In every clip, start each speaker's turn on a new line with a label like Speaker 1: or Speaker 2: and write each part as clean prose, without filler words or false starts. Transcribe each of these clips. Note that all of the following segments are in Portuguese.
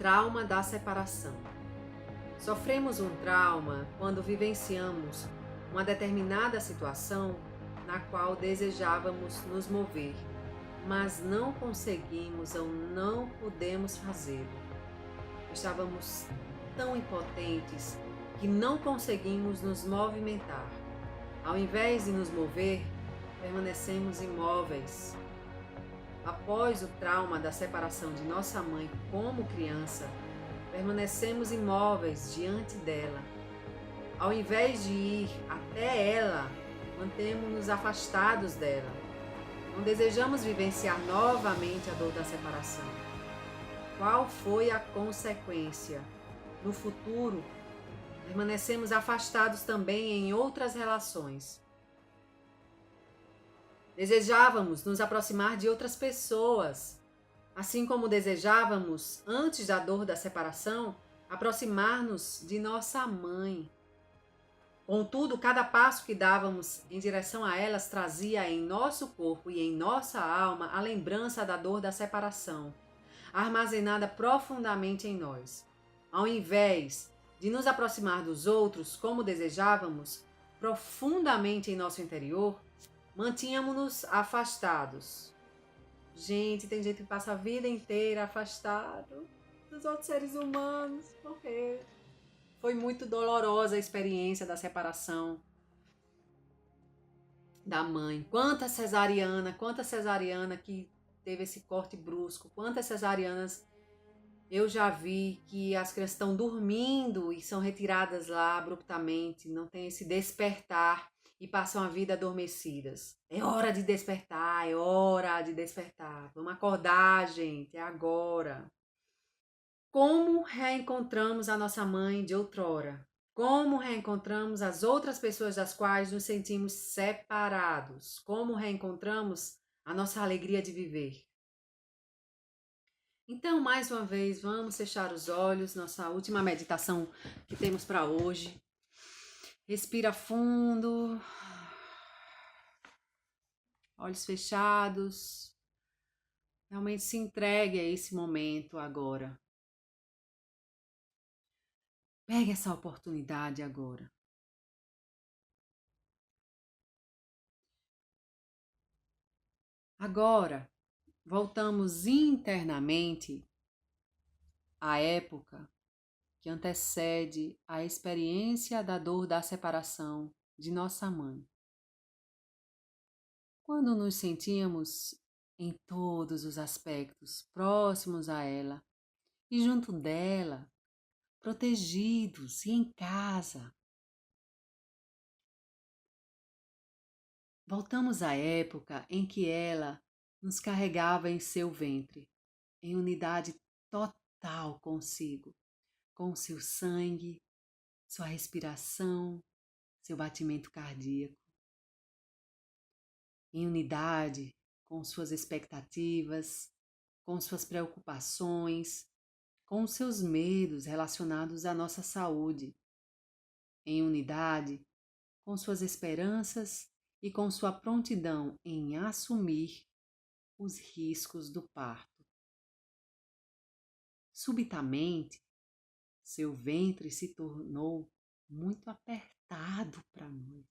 Speaker 1: trauma da separação. Sofremos um trauma quando vivenciamos uma determinada situação na qual desejávamos nos mover, mas não conseguimos ou não pudemos fazê-lo. Estávamos tão impotentes que não conseguimos nos movimentar. Ao invés de nos mover, permanecemos imóveis. Após o trauma da separação de nossa mãe como criança, permanecemos imóveis diante dela. Ao invés de ir até ela, mantemos-nos afastados dela. Não desejamos vivenciar novamente a dor da separação. Qual foi a consequência? No futuro, permanecemos afastados também em outras relações. Desejávamos nos aproximar de outras pessoas, assim como desejávamos, antes da dor da separação, aproximar-nos de nossa mãe. Contudo, cada passo que dávamos em direção a elas trazia em nosso corpo e em nossa alma a lembrança da dor da separação, armazenada profundamente em nós. Ao invés de nos aproximar dos outros como desejávamos, profundamente em nosso interior, mantínhamos-nos afastados. Gente, tem gente que passa a vida inteira afastado dos outros seres humanos, porque foi muito dolorosa a experiência da separação da mãe. Quanta cesariana que teve esse corte brusco, quantas cesarianas eu já vi que as crianças estão dormindo e são retiradas lá abruptamente, não tem esse despertar e passam a vida adormecidas. É hora de despertar, é hora de despertar. Vamos acordar, gente, é agora. Como reencontramos a nossa mãe de outrora? Como reencontramos as outras pessoas das quais nos sentimos separados? Como reencontramos a nossa alegria de viver? Então, mais uma vez, vamos fechar os olhos, nossa última meditação que temos para hoje. Respira fundo, olhos fechados. Realmente se entregue a esse momento agora. Pegue essa oportunidade agora. Agora, voltamos internamente à época que antecede a experiência da dor da separação de nossa mãe. Quando nos sentíamos em todos os aspectos próximos a ela e junto dela, protegidos e em casa. Voltamos à época em que ela nos carregava em seu ventre, em unidade total consigo, com seu sangue, sua respiração, seu batimento cardíaco. Em unidade com suas expectativas, com suas preocupações, com seus medos relacionados à nossa saúde. Em unidade com suas esperanças e com sua prontidão em assumir os riscos do parto. Subitamente, seu ventre se tornou muito apertado para nós.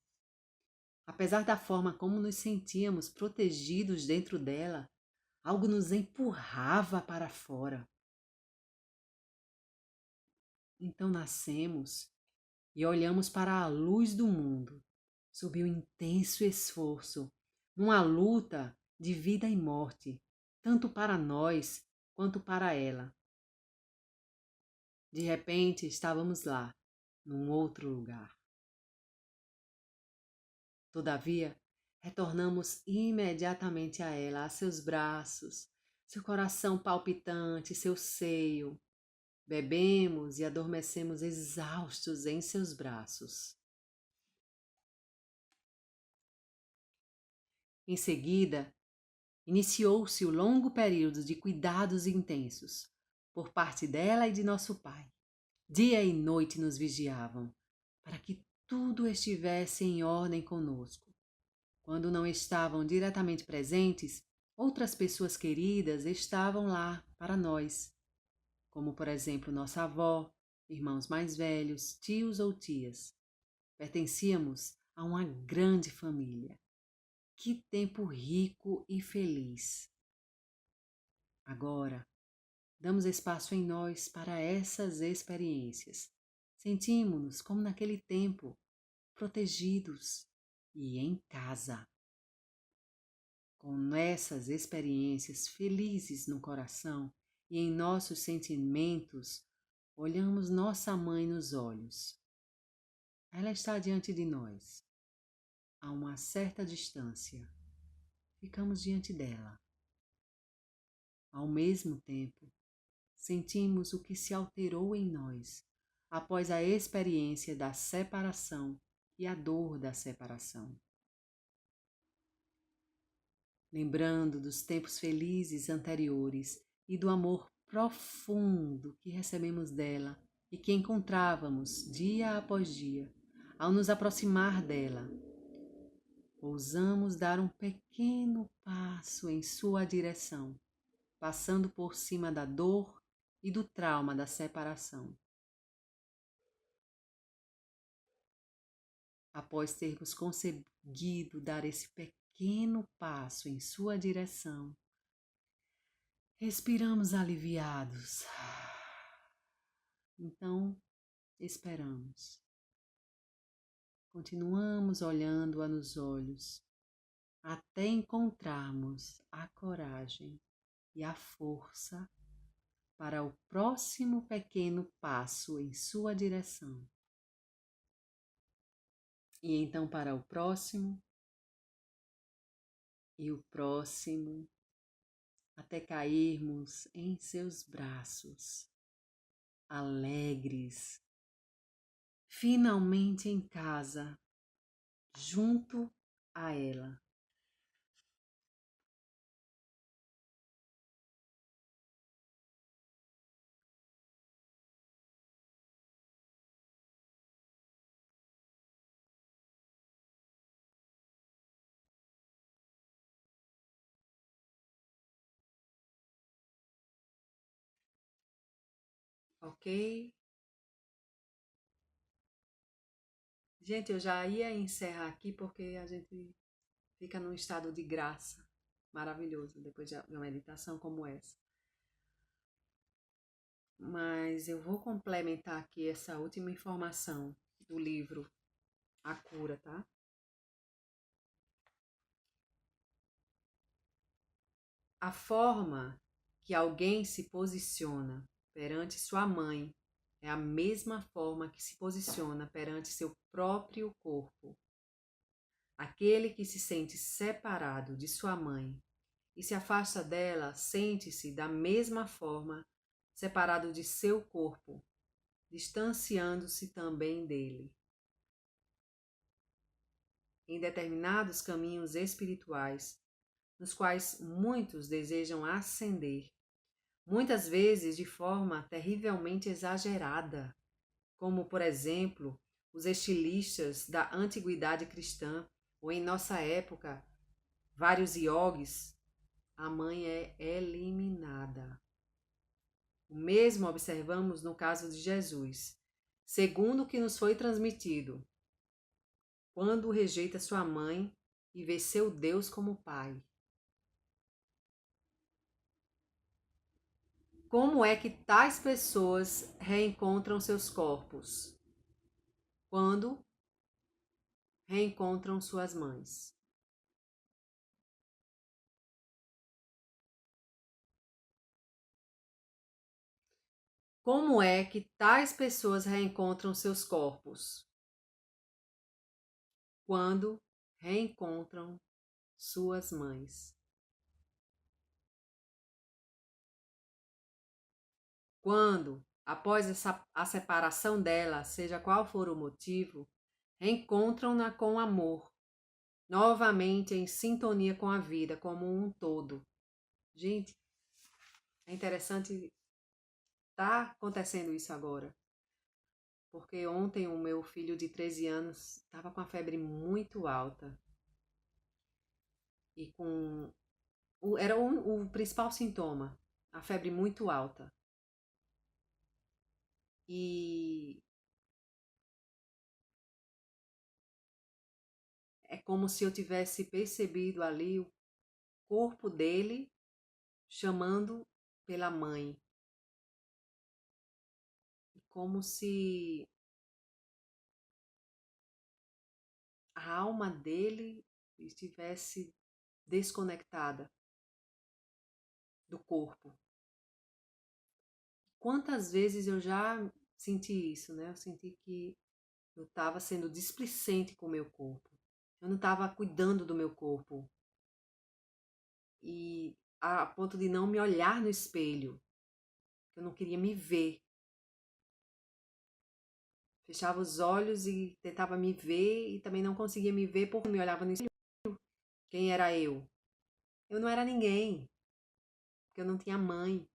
Speaker 1: Apesar da forma como nos sentíamos protegidos dentro dela, algo nos empurrava para fora. Então nascemos e olhamos para a luz do mundo, sob um intenso esforço, numa luta de vida e morte, tanto para nós quanto para ela. De repente, estávamos lá, num outro lugar. Todavia, retornamos imediatamente a ela, a seus braços, seu coração palpitante, seu seio. Bebemos e adormecemos exaustos em seus braços. Em seguida, iniciou-se o longo período de cuidados intensos por parte dela e de nosso pai. Dia e noite nos vigiavam para que tudo estivesse em ordem conosco. Quando não estavam diretamente presentes, outras pessoas queridas estavam lá para nós, como por exemplo nossa avó, irmãos mais velhos, tios ou tias. Pertencíamos a uma grande família. Que tempo rico e feliz! Agora, damos espaço em nós para essas experiências. Sentimos-nos como naquele tempo, protegidos e em casa. Com essas experiências felizes no coração e em nossos sentimentos, olhamos nossa mãe nos olhos. Ela está diante de nós, a uma certa distância. Ficamos diante dela. Ao mesmo tempo, sentimos o que se alterou em nós após a experiência da separação e a dor da separação. Lembrando dos tempos felizes anteriores e do amor profundo que recebemos dela e que encontrávamos dia após dia, ao nos aproximar dela, ousamos dar um pequeno passo em sua direção, passando por cima da dor e do trauma da separação. Após termos conseguido dar esse pequeno passo em sua direção, respiramos aliviados. Então, esperamos. Continuamos olhando-a nos olhos, até encontrarmos a coragem e a força para o próximo pequeno passo em sua direção. E então para o próximo, e o próximo, até cairmos em seus braços, alegres, finalmente em casa, junto a ela. Ok? Gente, eu já ia encerrar aqui porque a gente fica num estado de graça maravilhoso depois de uma meditação como essa. Mas eu vou complementar aqui essa última informação do livro A Cura, tá? A forma que alguém se posiciona perante sua mãe é a mesma forma que se posiciona perante seu próprio corpo. Aquele que se sente separado de sua mãe e se afasta dela, sente-se da mesma forma separado de seu corpo, distanciando-se também dele. Em determinados caminhos espirituais, nos quais muitos desejam ascender, muitas vezes de forma terrivelmente exagerada, como, por exemplo, os estilistas da antiguidade cristã, ou em nossa época, vários iogues, a mãe é eliminada. O mesmo observamos no caso de Jesus, segundo o que nos foi transmitido, quando rejeita sua mãe e vê seu Deus como pai. Como é que tais pessoas reencontram seus corpos? Quando reencontram suas mães. Como é que tais pessoas reencontram seus corpos? Quando reencontram suas mães. Quando, após a separação dela, seja qual for o motivo, reencontram-na com amor, novamente em sintonia com a vida como um todo. Gente, é interessante estar acontecendo isso agora. Porque ontem o meu filho de 13 anos estava com a febre muito alta. E era o principal sintoma, a febre muito alta. e é como se eu tivesse percebido ali o corpo dele chamando pela mãe, como se a alma dele estivesse desconectada do corpo. Quantas vezes eu já senti isso, né? Eu senti que eu estava sendo displicente com o meu corpo. Eu não estava cuidando do meu corpo. E a ponto de não me olhar no espelho. Eu não queria me ver. Fechava os olhos e tentava me ver e também não conseguia me ver porque me olhava no espelho. Quem era eu? Eu não era ninguém. Porque eu não tinha mãe.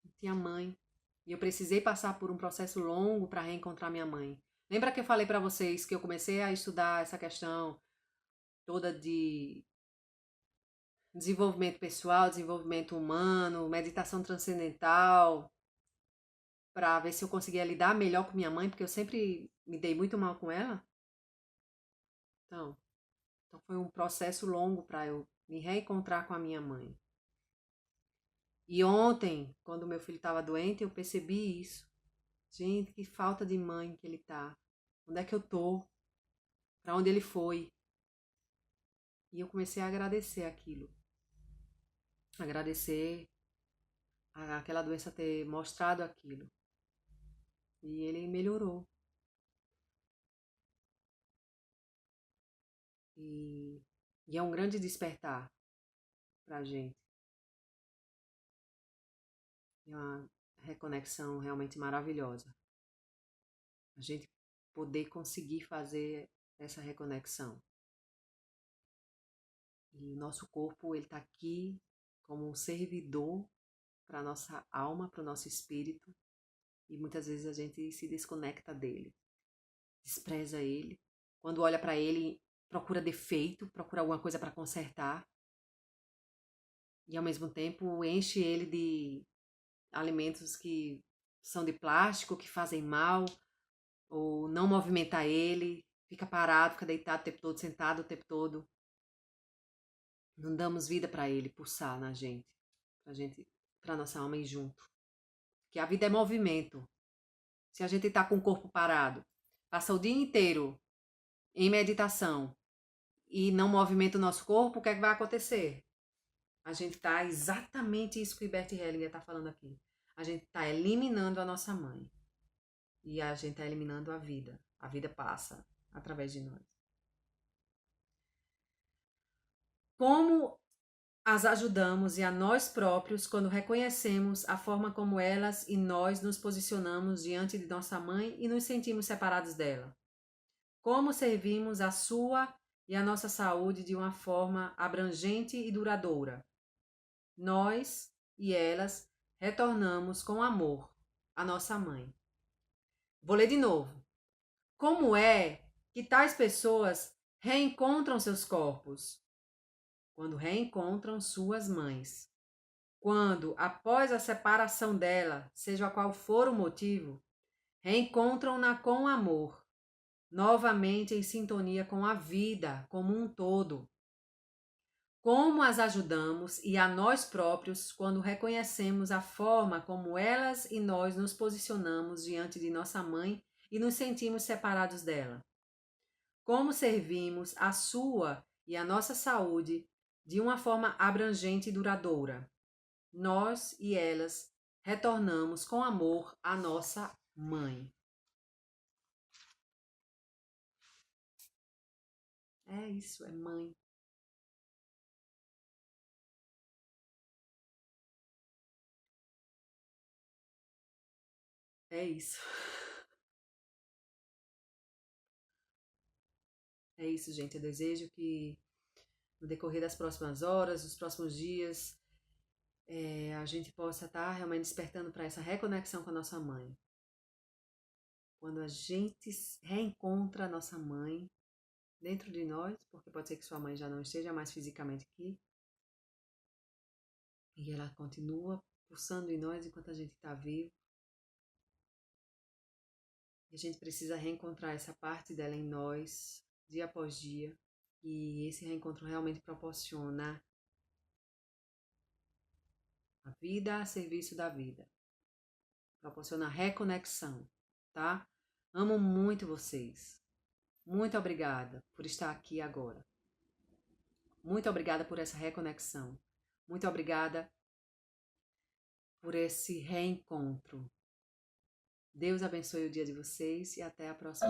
Speaker 1: Não tinha mãe. E eu precisei passar por um processo longo para reencontrar minha mãe. Lembra que eu falei para vocês que eu comecei a estudar essa questão toda de desenvolvimento pessoal, desenvolvimento humano, meditação transcendental, para ver se eu conseguia lidar melhor com minha mãe, porque eu sempre me dei muito mal com ela? Então foi um processo longo para eu me reencontrar com a minha mãe. E ontem, quando meu filho estava doente, eu percebi isso. Gente, que falta de mãe que ele tá. Onde é que eu tô? Para onde ele foi? E eu comecei a agradecer aquilo. Agradecer aquela doença ter mostrado aquilo. E ele melhorou. E, e é um grande despertar pra gente. É uma reconexão realmente maravilhosa. A gente poder conseguir fazer essa reconexão. E o nosso corpo, ele tá aqui como um servidor para nossa alma, para o nosso espírito. E muitas vezes a gente se desconecta dele, despreza ele. Quando olha para ele, procura defeito, procura alguma coisa para consertar. E ao mesmo tempo enche ele de alimentos que são de plástico, que fazem mal, ou não movimenta ele, fica parado, fica deitado o tempo todo, sentado o tempo todo. Não damos vida para ele pulsar na gente, para nossa alma ir junto. Porque a vida é movimento. Se a gente está com o corpo parado, passa o dia inteiro em meditação e não movimenta o nosso corpo, o que é que vai acontecer? A gente está exatamente isso que o Bert Hellinger está falando aqui. A gente está eliminando a nossa mãe. E a gente está eliminando a vida. A vida passa através de nós. Como as ajudamos e a nós próprios quando reconhecemos a forma como elas e nós nos posicionamos diante de nossa mãe e nos sentimos separados dela? Como servimos a sua e a nossa saúde de uma forma abrangente e duradoura? Nós e elas retornamos com amor à nossa mãe. Vou ler de novo. Como é que tais pessoas reencontram seus corpos? Quando reencontram suas mães. Quando, após a separação dela, seja qual for o motivo, reencontram-na com amor, novamente em sintonia com a vida como um todo. Como as ajudamos e a nós próprios quando reconhecemos a forma como elas e nós nos posicionamos diante de nossa mãe e nos sentimos separados dela? Como servimos a sua e a nossa saúde de uma forma abrangente e duradoura? Nós e elas retornamos com amor à nossa mãe. É isso, é mãe. É isso. É isso, gente. Eu desejo que no decorrer das próximas horas, dos próximos dias, a gente possa estar realmente despertando para essa reconexão com a nossa mãe. Quando a gente reencontra a nossa mãe dentro de nós, porque pode ser que sua mãe já não esteja mais fisicamente aqui, e ela continua pulsando em nós enquanto a gente está vivo. E a gente precisa reencontrar essa parte dela em nós, dia após dia. E esse reencontro realmente proporciona a vida a serviço da vida. Proporciona reconexão, tá? Amo muito vocês. Muito obrigada por estar aqui agora. Muito obrigada por essa reconexão. Muito obrigada por esse reencontro. Deus abençoe o dia de vocês e até a próxima.